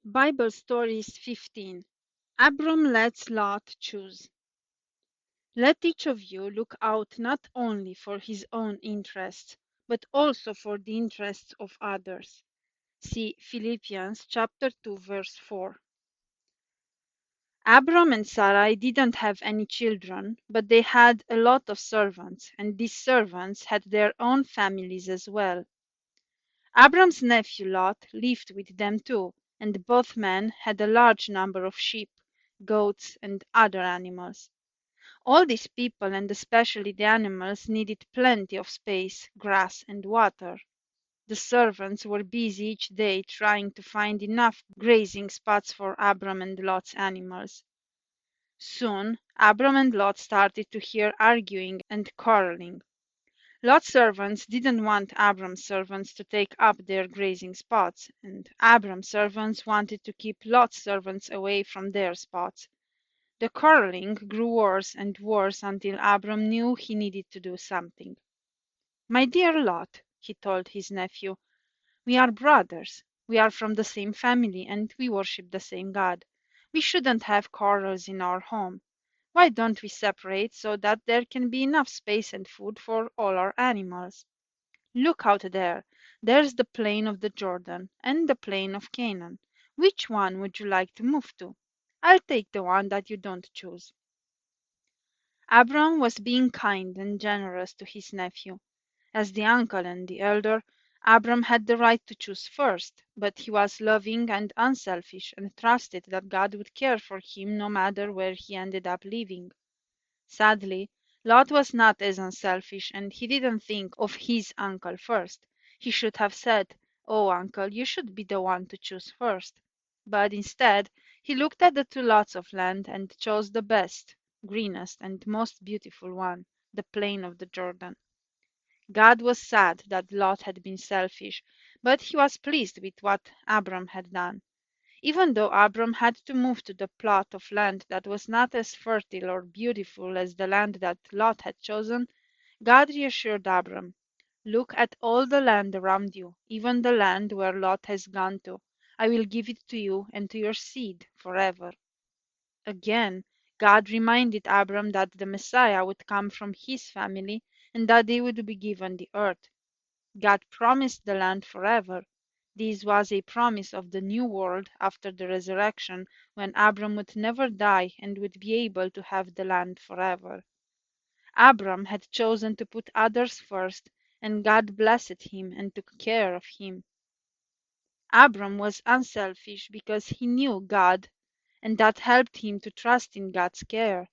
Bible Stories 15. Abram lets Lot choose. Let each of you look out not only for his own interests, but also for the interests of others. See Philippians chapter 2 verse 4. Abram and Sarai didn't have any children, but they had a lot of servants, and these servants had their own families as well. Abram's nephew Lot lived with them too, and both men had a large number of sheep, goats, and other animals. All these people, and especially the animals, needed plenty of space, grass, and water. The servants were busy each day trying to find enough grazing spots for Abram and Lot's animals. Soon, Abram and Lot started to hear arguing and quarreling. Lot's servants didn't want Abram's servants to take up their grazing spots, and Abram's servants wanted to keep Lot's servants away from their spots. The quarreling grew worse and worse until Abram knew he needed to do something. "My dear Lot," he told his nephew, "we are brothers. We are from the same family, and we worship the same God. We shouldn't have quarrels in our home. Why don't we separate so that there can be enough space and food for all our animals? Look out there. There's the plain of the Jordan and the plain of Canaan. Which one would you like to move to? I'll take the one that you don't choose." Abram was being kind and generous to his nephew. As the uncle and the elder, Abram had the right to choose first, but he was loving and unselfish and trusted that God would care for him no matter where he ended up living. Sadly, Lot was not as unselfish, and he didn't think of his uncle first. He should have said, "Oh, uncle, you should be the one to choose first." But instead, he looked at the two lots of land and chose the best, greenest, and most beautiful one, the plain of the Jordan. God was sad that Lot had been selfish, but he was pleased with what Abram had done. Even though Abram had to move to the plot of land that was not as fertile or beautiful as the land that Lot had chosen, God reassured Abram, "Look at all the land around you, even the land where Lot has gone to. I will give it to you and to your seed forever." Again, God reminded Abram that the Messiah would come from his family and that they would be given the earth. God promised the land forever. This was a promise of the new world after the resurrection, when Abram would never die and would be able to have the land forever. Abram had chosen to put others first, and God blessed him and took care of him. Abram was unselfish because he knew God, and that helped him to trust in God's care.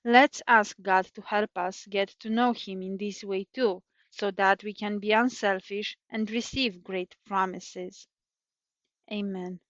Let's ask God to help us get to know Him in this way too, so that we can be unselfish and receive great promises. Amen.